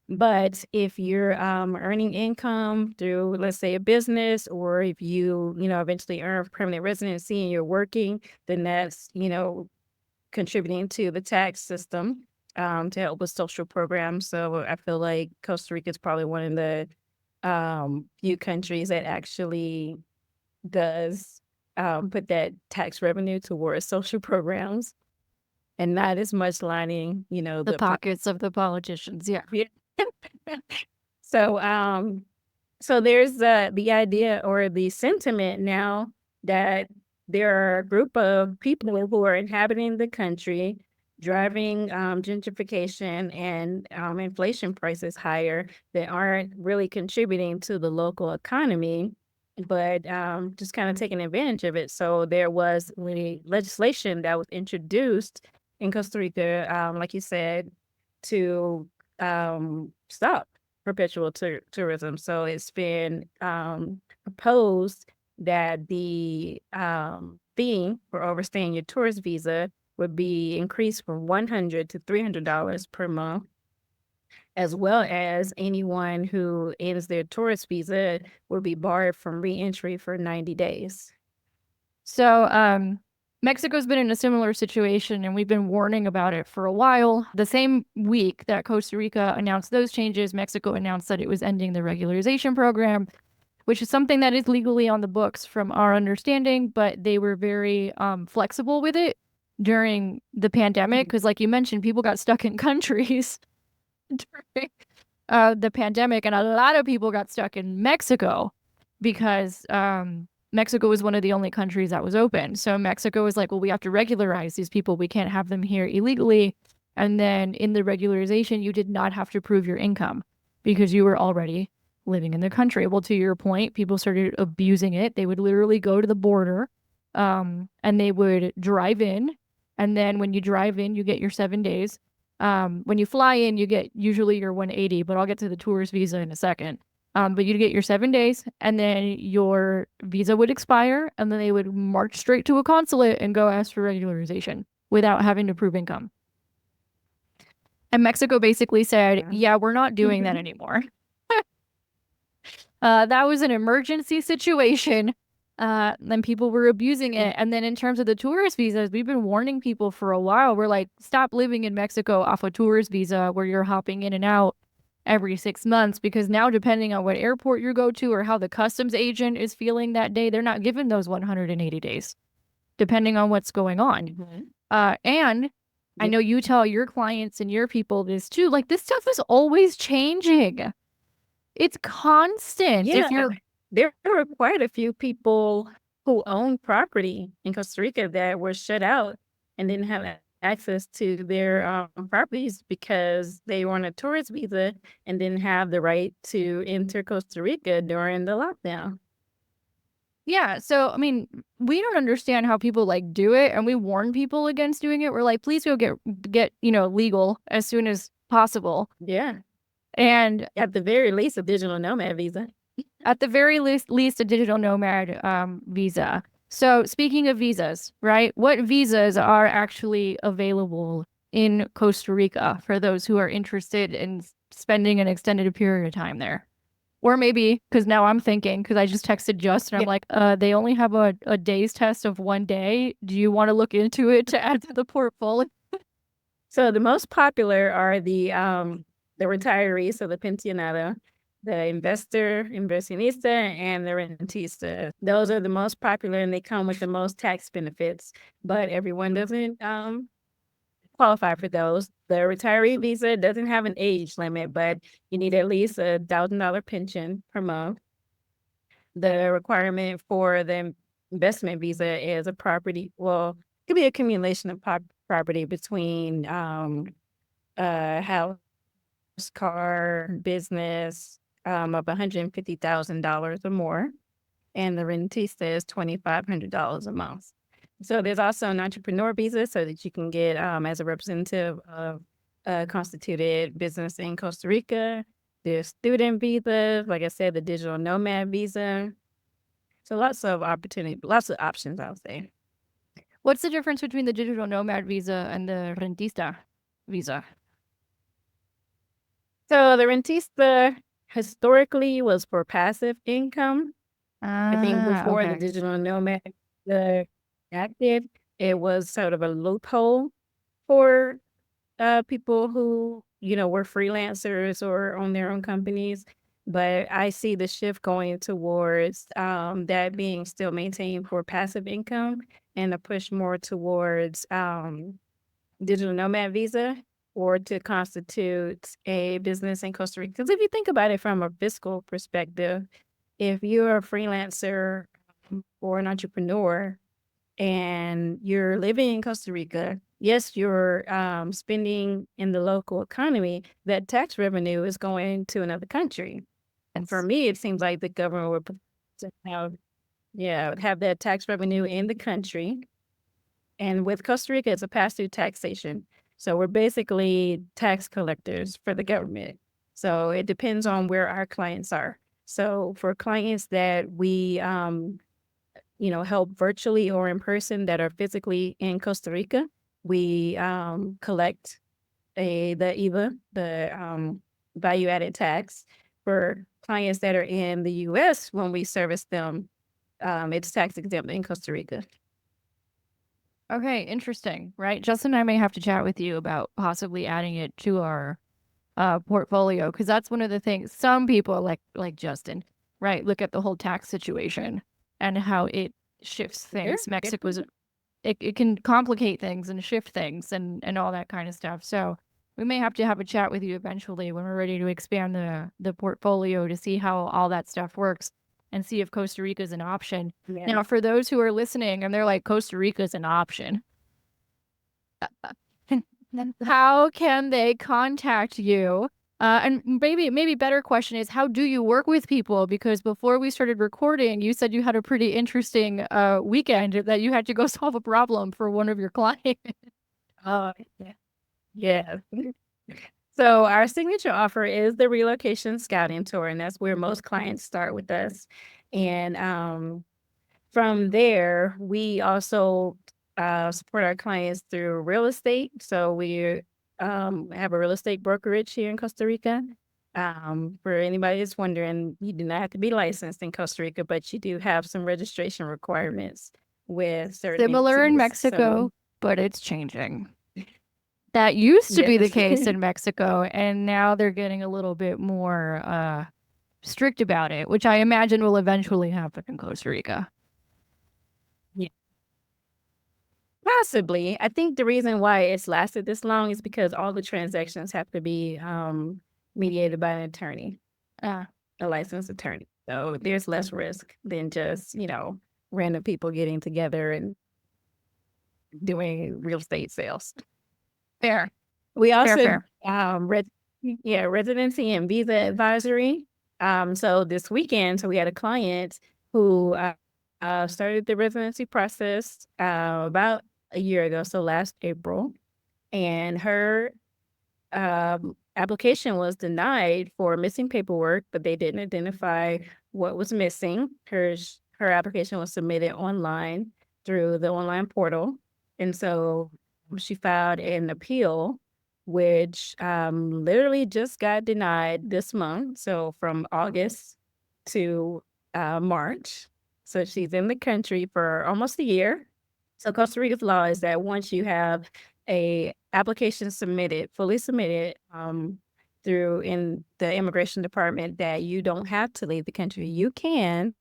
But if you're earning income through, let's say, a business, or if you eventually earn permanent residency and you're working, then that's, contributing to the tax system to help with social programs. So I feel like Costa Rica is probably one of the few countries that actually does put that tax revenue towards social programs and not as much lining, The pockets of the politicians. Yeah. yeah. So, so there's the idea or the sentiment now that there are a group of people who are inhabiting the country, driving gentrification and inflation prices higher that aren't really contributing to the local economy, but just kind of taking advantage of it. So there was legislation that was introduced in Costa Rica, like you said, to stop perpetual tourism. So it's been proposed that the fee for overstaying your tourist visa would be increased from $100 to $300 per month, as well as anyone who ends their tourist visa will be barred from reentry for 90 days. So, Mexico's been in a similar situation, and we've been warning about it for a while. The same week that Costa Rica announced those changes, Mexico announced that it was ending the regularization program, which is something that is legally on the books from our understanding, but they were very flexible with it during the pandemic because, like you mentioned, people got stuck in countries during the pandemic, and a lot of people got stuck in Mexico because Mexico was one of the only countries that was open. So Mexico was like, well, we have to regularize these people. We can't have them here illegally. And then in the regularization, you did not have to prove your income because you were already living in the country. Well, to your point, people started abusing it. They would literally go to the border and they would drive in. And then when you drive in, you get your 7 days. When you fly in, you get usually your 180, but I'll get to the tourist visa in a second. But you'd get your 7 days, and then your visa would expire, and then they would march straight to a consulate and go ask for regularization without having to prove income. And Mexico basically said, yeah, we're not doing that anymore. That was an emergency situation. And people were abusing it. And then in terms of the tourist visas, we've been warning people for a while. We're like, stop living in Mexico off a tourist visa where you're hopping in and out every 6 months, because now depending on what airport you go to or how the customs agent is feeling that day, they're not given those 180 days. depending on what's going on. And I know you tell your clients and your people this too. Like, this stuff is always changing. It's constant. If you're there were quite a few people who owned property in Costa Rica that were shut out and didn't have access to their properties because they were on a tourist visa and didn't have the right to enter Costa Rica during the lockdown. Yeah, so I mean, we don't understand how people like do it, and we warn people against doing it. We're like, please go get legal as soon as possible. Yeah. And At the very least, a digital nomad visa. At the very least a digital nomad visa. So speaking of visas, right? What visas are actually available in Costa Rica for those who are interested in spending an extended period of time there? Or maybe, because now I'm thinking, because I just texted Justin, I'm like, they only have a day's test of 1 day. Do you want to look into it to add to the portfolio? So the most popular are the retirees, so the pensionado, the inversionista, and the rentista. Those are the most popular, and they come with the most tax benefits. But everyone doesn't qualify for those. The retiree visa doesn't have an age limit, but you need at least $1,000 pension per month. The requirement for the investment visa is a property. Well, it could be a accumulation of property between house, car, business of $150,000 or more, and the rentista is $2,500 a month. So there's also an entrepreneur visa so that you can get as a representative of a constituted business in Costa Rica. There's student visas, like I said, the digital nomad visa. So lots of opportunity, lots of options, I would say. What's the difference between the digital nomad visa and the rentista visa? So the rentista historically was for passive income. I think before the digital nomad active, it was sort of a loophole for people who, were freelancers or own their own companies. But I see the shift going towards that being still maintained for passive income and a push more towards digital nomad visa or to constitute a business in Costa Rica. Because if you think about it from a fiscal perspective, if you're a freelancer or an entrepreneur and you're living in Costa Rica, yes, you're spending in the local economy, that tax revenue is going to another country. And for me, it seems like the government would have that tax revenue in the country. And with Costa Rica, it's a pass-through taxation. So we're basically tax collectors for the government. So it depends on where our clients are. So for clients that we, help virtually or in person that are physically in Costa Rica, we collect the IVA, the value-added tax. For clients that are in the U.S., when we service them, it's tax exempt in Costa Rica. Okay, interesting, right? Justin and I may have to chat with you about possibly adding it to our portfolio, because that's one of the things some people like Justin, right, look at the whole tax situation and how it shifts things. Mexico's it can complicate things and shift things and all that kind of stuff. So we may have to have a chat with you eventually when we're ready to expand the portfolio to see how all that stuff works and see if Costa Rica is an option. Yeah. Now, for those who are listening and they're like, Costa Rica is an option, how can they contact you? And maybe better question is, how do you work with people? Because before we started recording, you said you had a pretty interesting weekend that you had to go solve a problem for one of your clients. Oh, yeah. So our signature offer is the relocation scouting tour, and that's where most clients start with us. And from there, we also support our clients through real estate. So we have a real estate brokerage here in Costa Rica. For anybody that's wondering, you do not have to be licensed in Costa Rica, but you do have some registration requirements with certain Similar in entities. Mexico, but it's changing. That used to be the case in Mexico, and now they're getting a little bit more strict about it, which I imagine will eventually happen in Costa Rica. Possibly. I think the reason why it's lasted this long is because all the transactions have to be mediated by an attorney, Uh, a licensed attorney. So there's less risk than just, random people getting together and doing real estate sales. fair, We fair, also fair. residency and visa advisory. So this weekend, so we had a client who started the residency process about a year ago, so last April, and her application was denied for missing paperwork, but they didn't identify what was missing. Her application was submitted online through the online portal, and so she filed an appeal, which literally just got denied this month. So from August to March. So she's in the country for almost a year. So Costa Rica's law is that once you have a application submitted, fully submitted, through in the immigration department, that you don't have to leave the country. You can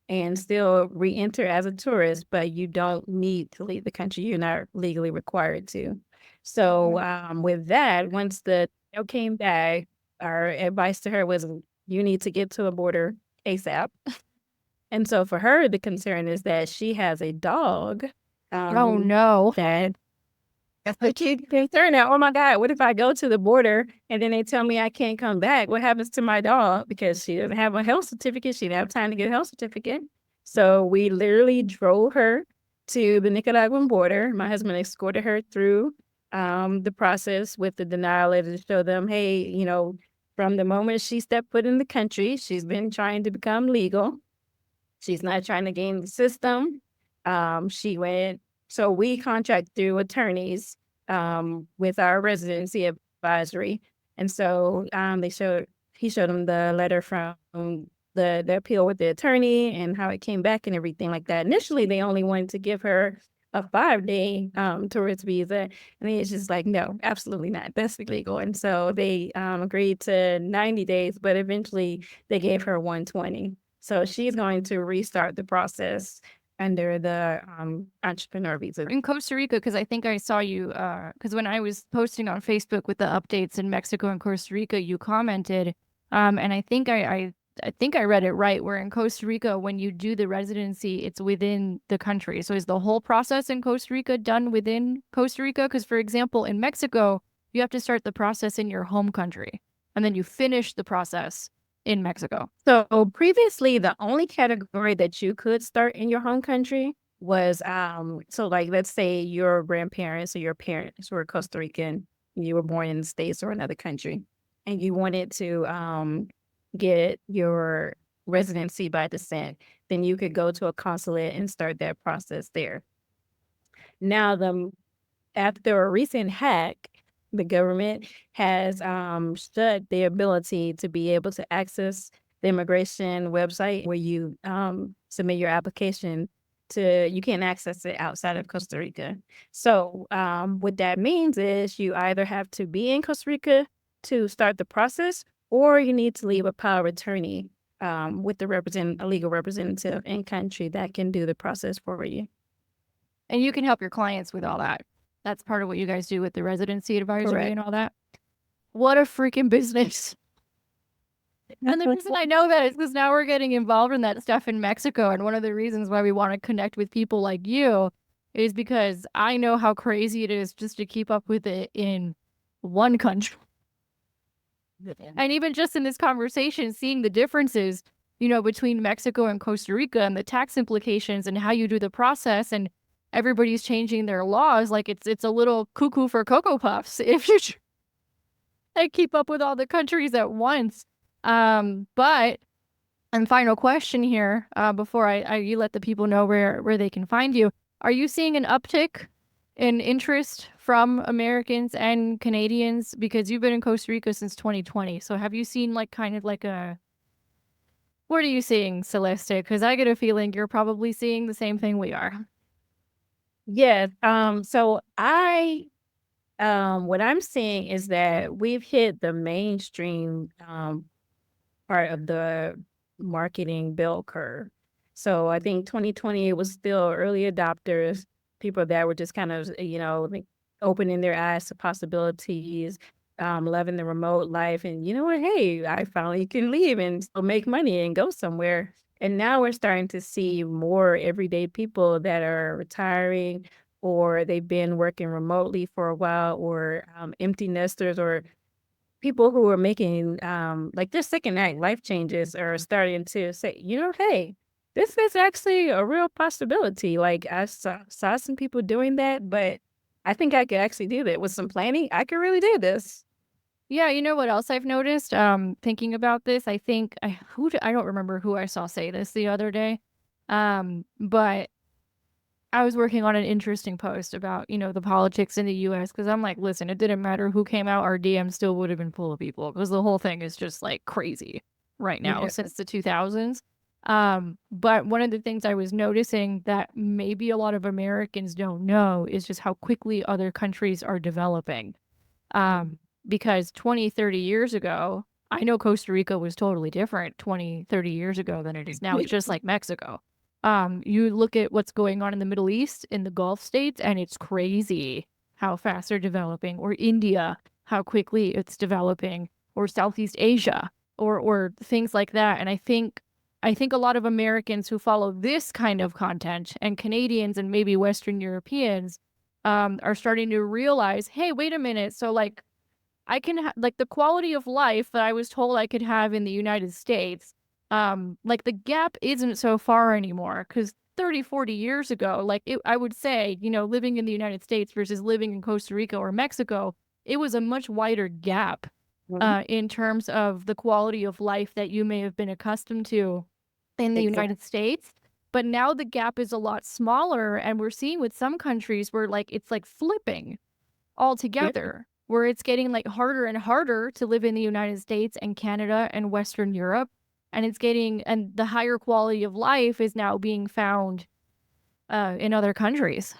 and still re-enter as a tourist, but you don't need to leave the country. You're not legally required to. So with that, once the mail came back, our advice to her was you need to get to the border ASAP. And so for her, the concern is that she has a dog Oh no. that that's the kid concern now. Oh my God, what if I go to the border and then they tell me I can't come back? What happens to my dog? Because she doesn't have a health certificate. She didn't have time to get a health certificate. So we literally drove her to the Nicaraguan border. My husband escorted her through the process with the denial letter to show them, hey, from the moment she stepped foot in the country, she's been trying to become legal. She's not trying to game the system. She went, so we contract through attorneys with our residency advisory. And so he showed them the letter from the appeal with the attorney and how it came back and everything like that. Initially, they only wanted to give her a 5-day tourist visa. And it's just like, no, absolutely not. That's illegal. And so they agreed to 90 days, but eventually they gave her 120. So she's going to restart the process under the entrepreneur visa. In Costa Rica, because I think I saw you, because when I was posting on Facebook with the updates in Mexico and Costa Rica, you commented, and I think I think I read it right, where in Costa Rica, when you do the residency, it's within the country. So is the whole process in Costa Rica done within Costa Rica? Because, for example, in Mexico, you have to start the process in your home country, and then you finish the process in Mexico. So previously, the only category that you could start in your home country was so like let's say your grandparents or your parents were Costa Rican, you were born in the States or another country, and you wanted to get your residency by descent, then you could go to a consulate and start that process there. Now, after a recent hack, the government has shut the ability to be able to access the immigration website where you submit your application to, you can't access it outside of Costa Rica. So what that means is you either have to be in Costa Rica to start the process, or you need to leave a power of attorney with a legal representative in country that can do the process for you. And you can help your clients with all that. That's part of what you guys do with the residency advisory Correct. and all that. What a freaking business. And the reason I know that is because now we're getting involved in that stuff in Mexico. And one of the reasons why we want to connect with people like you is because I know how crazy it is just to keep up with it in one country. And even just in this conversation, seeing the differences, between Mexico and Costa Rica and the tax implications and how you do the process, and everybody's changing their laws. Like it's a little cuckoo for Cocoa Puffs if you keep up with all the countries at once. But and final question here, before you let the people know where they can find you. Are you seeing an uptick in interest from Americans and Canadians? Because you've been in Costa Rica since 2020. So have you seen what are you seeing, Celeste? Because I get a feeling you're probably seeing the same thing we are. Yes. So what I'm seeing is that we've hit the mainstream part of the marketing bell curve. So I think 2020 it was still early adopters. people that were just kind of, like opening their eyes to possibilities, loving the remote life. And you know what? Hey, I finally can leave and still make money and go somewhere. And now we're starting to see more everyday people that are retiring or they've been working remotely for a while or empty nesters or people who are making, like, their second act life changes are starting to say, "Hey, this is actually a real possibility." Like, I saw some people doing that, but I think I could actually do that. With some planning, I could really do this. Yeah, you know what else I've noticed? Thinking about this, I think I don't remember who I saw say this the other day. But I was working on an interesting post about, the politics in the US because I'm like, listen, it didn't matter who came out, our DM still would have been full of people because the whole thing is just like crazy right now Yeah. since the 2000s. But one of the things I was noticing that maybe a lot of Americans don't know is just how quickly other countries are developing. Because 20, 30 years ago, I know Costa Rica was totally different 20, 30 years ago than it is now. It's just like Mexico. You look at what's going on in the Middle East, in the Gulf states, and it's crazy how fast they're developing. Or India, how quickly it's developing, or Southeast Asia, or things like that. And I think a lot of Americans who follow this kind of content and Canadians and maybe Western Europeans are starting to realize, hey, wait a minute. So like I can like the quality of life that I was told I could have in the United States, like the gap isn't so far anymore because 30, 40 years ago, like I would say, living in the United States versus living in Costa Rica or Mexico, it was a much wider gap Mhm. in terms of the quality of life that you may have been accustomed to in the Exactly. United States. But now the gap is a lot smaller, and we're seeing with some countries where like it's like flipping Yeah. altogether, where it's getting like harder and harder to live in the United States and Canada and Western Europe. And the higher quality of life is now being found in other countries.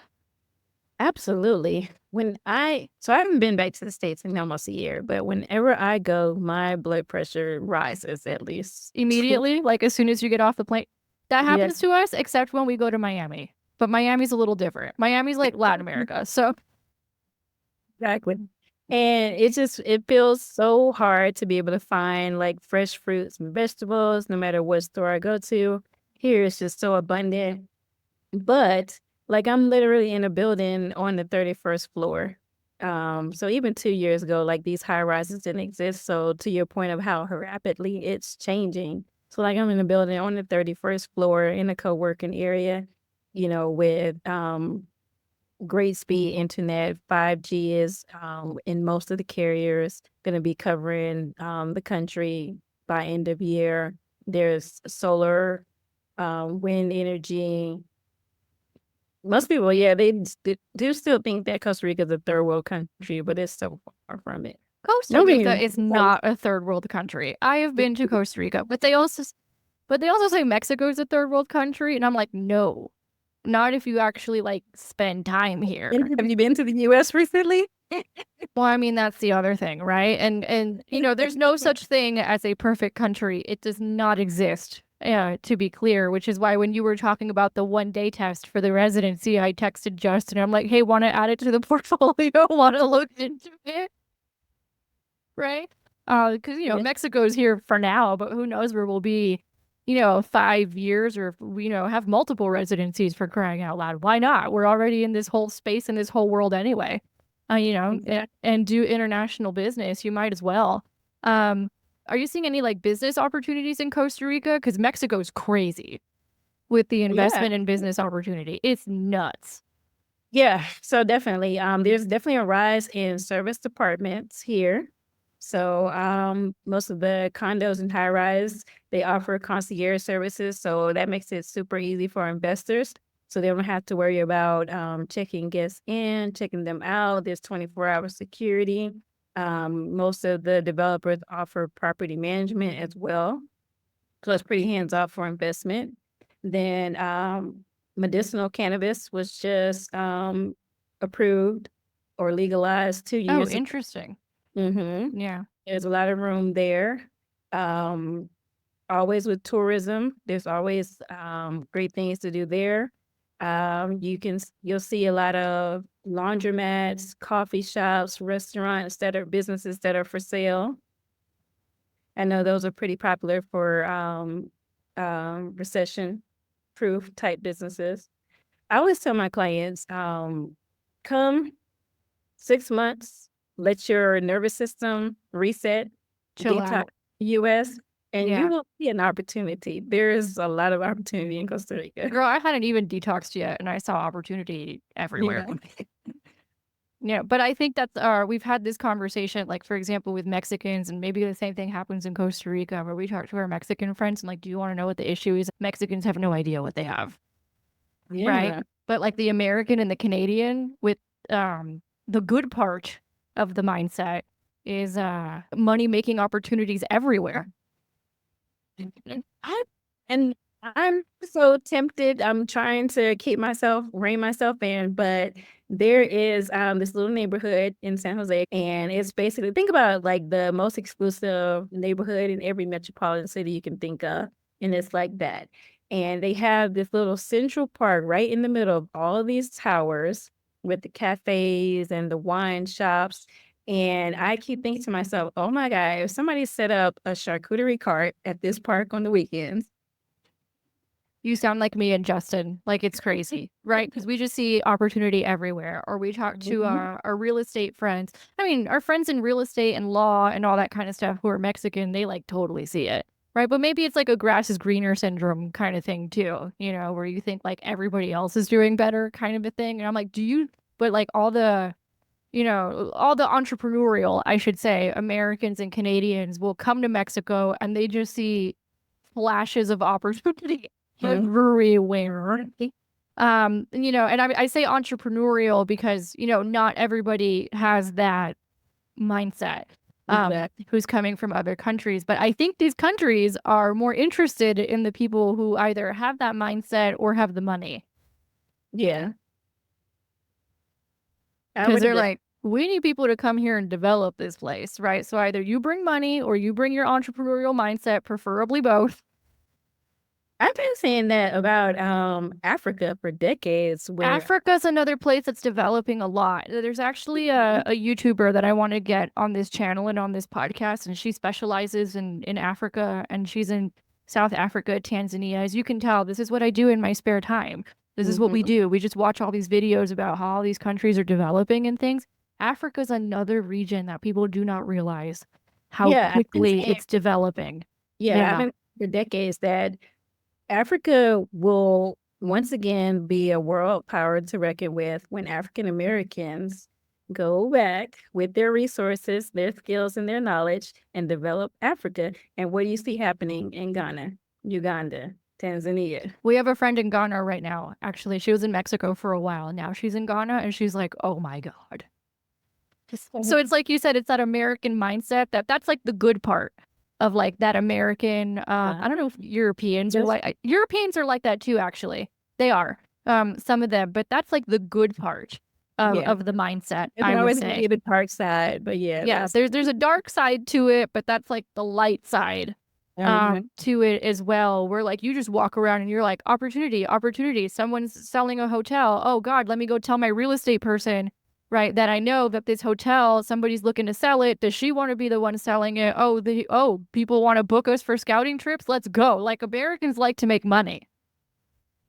Absolutely. So I haven't been back to the States in almost a year, but whenever I go, my blood pressure rises at least. Immediately, like as soon as you get off the plane. That Yeah. happens to us, except when we go to Miami. But Miami's a little different. Miami's like Latin America. So, Exactly. And it feels so hard to be able to find like fresh fruits and vegetables no matter what store I go to. Here it's just so abundant. But like I'm literally in a building on the 31st floor. So even 2 years ago, like these high rises didn't exist. So to your point of how rapidly it's changing. So like I'm in a building on the 31st floor in a co-working area, with great speed internet. 5G is in most of the carriers going to be covering the country by end of year. There's solar, wind energy. Most people, yeah, they do still think that Costa Rica is a third world country, but it's so far from it. Costa Don't get Rica me is wrong. not a third world country. I have been to Costa Rica, but they also say Mexico is a third world country, and I'm like, no, not if you actually like spend time here. Have you been to the US recently? Well, I mean, that's the other thing, right? And there's no such thing as a perfect country. It does not exist, to be clear, which is why when you were talking about the 1 day test for the residency, I texted Justin. I'm like, hey, want to add it to the portfolio? Want to look into it? Right? Because, Yeah. Mexico's here for now, but who knows where we'll be, 5 years or, have multiple residencies for crying out loud. Why not? We're already in this whole space in this whole world anyway. And do international business. You might as well. Um, are you seeing any like business opportunities in Costa Rica? Because Mexico's crazy with the Yeah. investment and business opportunity. It's nuts. Yeah, so definitely. There's definitely a rise in service departments here. So most of the condos and high rise, they offer concierge services. So that makes it super easy for investors. So they don't have to worry about checking guests in, checking them out. There's 24-hour security. Most of the developers offer property management as well. So it's pretty hands off for investment. Then medicinal cannabis was just approved or legalized two Oh, years ago. interesting. hmm Yeah. There's a lot of room there. Um, always with tourism, there's always great things to do there. You'll see a lot of laundromats, coffee shops, restaurants businesses that are for sale. I know those are pretty popular for recession-proof type businesses. I always tell my clients, come 6 months, let your nervous system reset, Chill detox out. US, and you Yeah. will see an opportunity. There is a lot of opportunity in Costa Rica. Girl, I hadn't even detoxed yet, and I saw opportunity everywhere. Yeah. Yeah, but I think that's we've had this conversation, like for example, with Mexicans, and maybe the same thing happens in Costa Rica, where we talk to our Mexican friends and like, do you want to know what the issue is? Mexicans have no idea what they have, right? Yeah. But like the American and the Canadian, with the good part of the mindset is money making opportunities everywhere. I and I'm so tempted. I'm trying to rein myself in, but there is this little neighborhood in San Jose, and it's basically, think about like the most exclusive neighborhood in every metropolitan city you can think of, and it's like that. And they have this little central park right in the middle of all of these towers with the cafes and the wine shops. And I keep thinking to myself, oh my God, if somebody set up a charcuterie cart at this park on the weekends. You sound like me and Justin. Like it's crazy, right? Because we just see opportunity everywhere. Or we talk to our real estate friends. I mean, our friends in real estate and law and all that kind of stuff who are Mexican, they like totally see it, right? But maybe it's like a grass is greener syndrome kind of thing too, you know, where you think like everybody else is doing better kind of a thing. And I'm like, but like all the, you know, all the entrepreneurial, I should say, Americans and Canadians will come to Mexico and they just see flashes of opportunity everywhere. You know, and I say entrepreneurial because, you know, not everybody has that mindset who's coming from other countries. But I think these countries are more interested in the people who either have that mindset or have the money. Yeah. Because they're like, we need people to come here and develop this place, right? So either you bring money or you bring your entrepreneurial mindset, preferably both. I've been saying that about Africa for decades. Africa's another place that's developing a lot. There's actually a YouTuber that I want to get on this channel and on this podcast, and she specializes in Africa, and she's in South Africa, Tanzania. As you can tell, this is what I do in my spare time. This is what we do. We just watch all these videos about how all these countries are developing and things. Africa's another region that people do not realize how quickly it's developing. I've been for decades that Africa will once again be a world power to reckon with when African Americans go back with their resources, their skills, and their knowledge and develop Africa. And what do you see happening in Ghana, Uganda, Tanzania? We have a friend in Ghana right now. Actually, she was in Mexico for a while. Now she's in Ghana and she's like, oh my God. So it's like you said, it's that American mindset that's like the good part of like that American, I don't know if Europeans are like that too, actually. They are, some of them, but that's like the good part of the mindset, I would say. The dark side, but yeah, there's a dark side to it, but that's like the light side to it as well, where like you just walk around and you're like, opportunity, someone's selling a hotel. Oh God, let me go tell my real estate person, right, that I know that this hotel, somebody's looking to sell it. Does she want to be the one selling it? Oh, people want to book us for scouting trips? Let's go. Like Americans like to make money.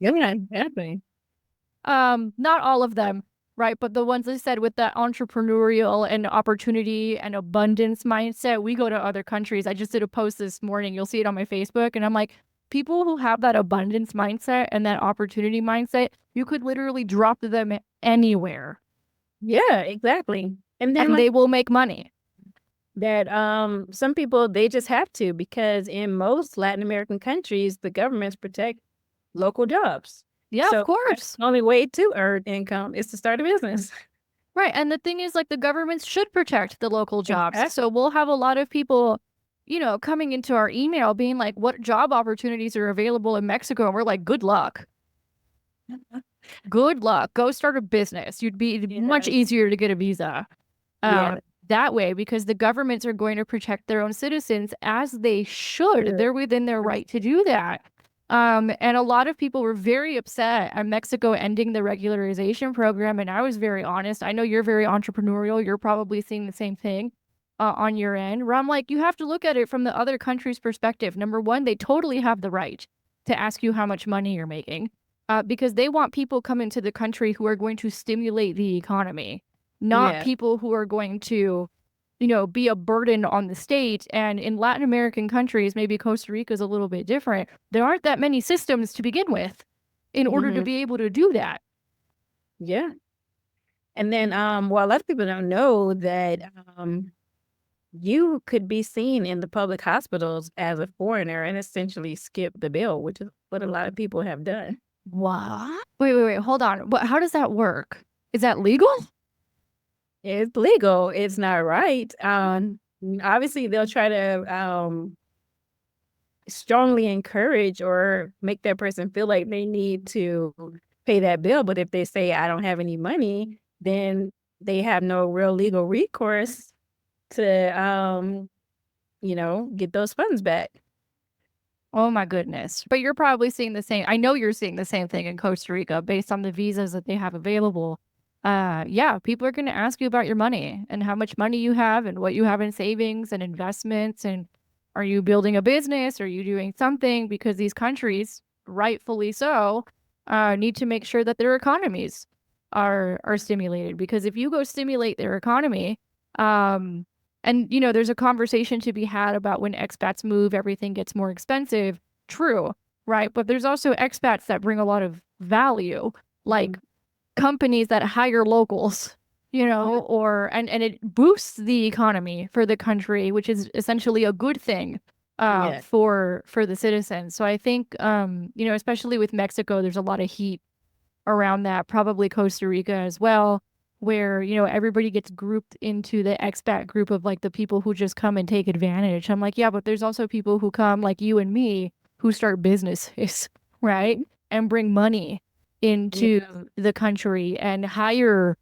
Yeah, definitely. Not all of them, right? But the ones I said with that entrepreneurial and opportunity and abundance mindset, we go to other countries. I just did a post this morning. You'll see it on my Facebook. And I'm like, people who have that abundance mindset and that opportunity mindset, you could literally drop them anywhere. Yeah, exactly. And then they will make money. That some people, they just have to, because in most Latin American countries, the governments protect local jobs. Yeah, so of course. The only way to earn income is to start a business. Right. And the thing is, like, the governments should protect the local jobs. Okay. So we'll have a lot of people, you know, coming into our email being like, what job opportunities are available in Mexico? And we're like, good luck. Good luck. Go start a business. You'd be much easier to get a visa that way, because the governments are going to protect their own citizens, as they should. They're within their right to do that. And a lot of people were very upset at Mexico ending the regularization program. And I was very honest. I know you're very entrepreneurial. You're probably seeing the same thing on your end, where I'm like, you have to look at it from the other country's perspective. Number one, they totally have the right to ask you how much money you're making because they want people coming to the country who are going to stimulate the economy, not Yeah. people who are going to be a burden on the state. And in Latin American countries, maybe Costa Rica is a little bit different. There aren't that many systems to begin with in order to Hmm. be able to do that. Yeah. And then, well, a lot of people don't know that you could be seen in the public hospitals as a foreigner and essentially skip the bill, which is what a lot of people have done. What? Wait. Hold on. But how does that work? Is that legal? It's legal. It's not right. Obviously, they'll try to strongly encourage or make that person feel like they need to pay that bill. But if they say, I don't have any money, then they have no real legal recourse to, get those funds back. Oh my goodness. But you're probably seeing the same. I know you're seeing the same thing in Costa Rica based on the visas that they have available. Yeah, people are going to ask you about your money and how much money you have and what you have in savings and investments. And are you building a business? Are you doing something? Because these countries, rightfully so, need to make sure that their economies are stimulated. Because if you go stimulate their economy, and there's a conversation to be had about when expats move, everything gets more expensive. True, right? But there's also expats that bring a lot of value, like companies that hire locals, and it boosts the economy for the country, which is essentially a good thing Yeah. for the citizens. So I think especially with Mexico, there's a lot of heat around that, probably Costa Rica as well, where everybody gets grouped into the expat group of like the people who just come and take advantage. I'm like, yeah, but there's also people who come like you and me who start businesses, right? And bring money into the country and hire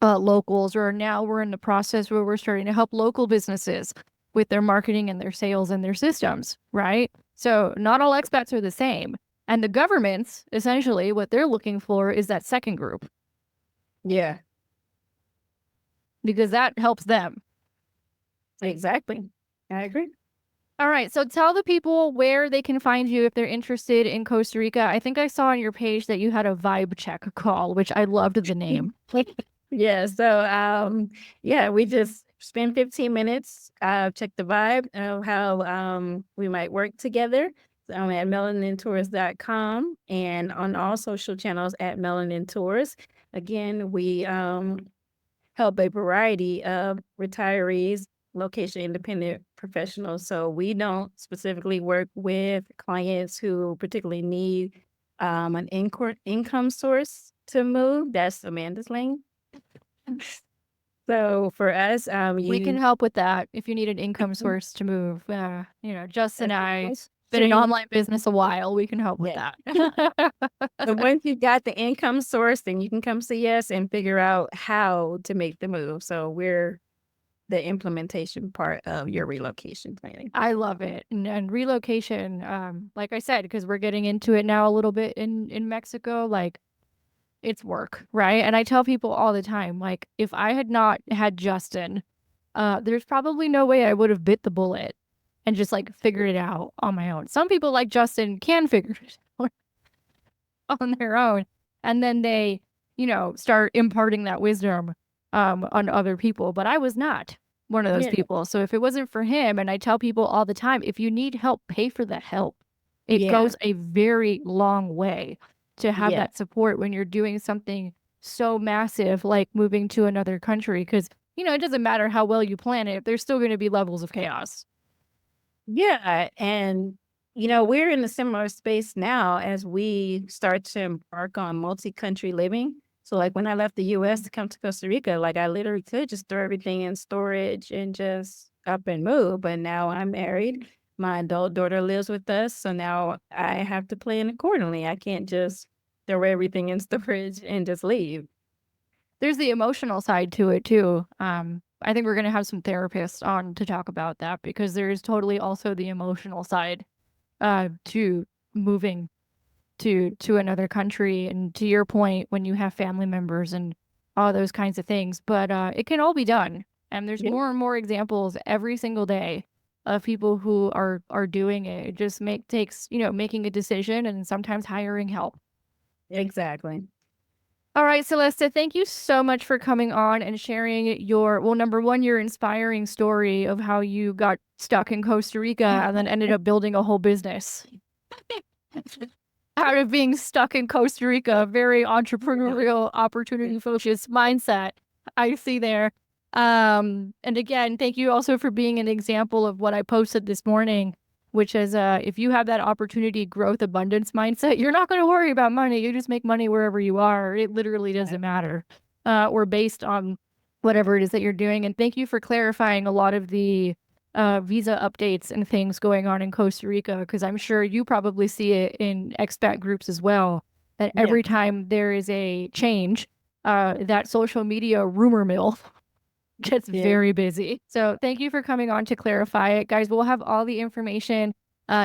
locals. Or now we're in the process where we're starting to help local businesses with their marketing and their sales and their systems, right? So not all expats are the same. And the governments, essentially, what they're looking for is that second group Yeah, because that helps them. exactly. I agree. All right. So tell the people where they can find you if they're interested in Costa Rica. I think I saw on your page that you had a vibe check call, which I loved the name. Yeah, so yeah, we just spend 15 minutes, check the vibe of how we might work together. So I'm at melanintours.com and on all social channels at Melanin Tours. Again, we help a variety of retirees, location independent professionals. So we don't specifically work with clients who particularly need an income source to move. That's Amanda's lane. So for us, We can help with that if you need an income source to move. Jess and I been in online business a while. We can help with that. So once you've got the income source, then you can come see us and figure out how to make the move. So we're the implementation part of your relocation planning. I love it. And relocation, like I said, because we're getting into it now a little bit in Mexico, like it's work, right? And I tell people all the time, like, if I had not had Justin, there's probably no way I would have bit the bullet and just like figured it out on my own. Some people like Justin can figure it out on their own. And then they, start imparting that wisdom on other people. But I was not one of those people. So if it wasn't for him, and I tell people all the time, if you need help, pay for the help. It goes a very long way to have that support when you're doing something so massive like moving to another country. Because, it doesn't matter how well you plan it, there's still going to be levels of chaos. Yeah. And, we're in a similar space now as we start to embark on multi-country living. So like when I left the US to come to Costa Rica, like I literally could just throw everything in storage and just up and move. But now I'm married. My adult daughter lives with us. So now I have to plan accordingly. I can't just throw everything in storage and just leave. There's the emotional side to it too. I think we're going to have some therapists on to talk about that because there is totally also the emotional side to moving to another country, and to your point, when you have family members and all those kinds of things. But it can all be done, and there's Yeah, more and more examples every single day of people who are doing it. It just takes, making a decision and sometimes hiring help. exactly. All right, Celeste, thank you so much for coming on and sharing well, number one, your inspiring story of how you got stuck in Costa Rica and then ended up building a whole business out of being stuck in Costa Rica. Very entrepreneurial, opportunity focused mindset I see there. And again, thank you also for being an example of what I posted this morning, which is if you have that opportunity, growth, abundance mindset, you're not going to worry about money. You just make money wherever you are. It literally doesn't matter. Or based on whatever it is that you're doing. And thank you for clarifying a lot of the visa updates and things going on in Costa Rica, because I'm sure you probably see it in expat groups as well, that Yeah. every time there is a change, that social media rumor mill gets Yeah. very busy. So thank you for coming on to clarify it. Guys, we'll have all the information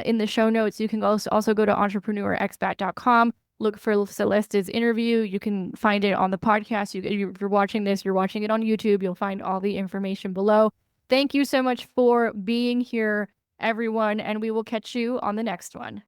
in the show notes. You can also go to entrepreneurexpat.com, look for Celeste's interview. You can find it on the podcast. If you're watching this, you're watching it on YouTube, you'll find all the information below. Thank you so much for being here, everyone, and we will catch you on the next one.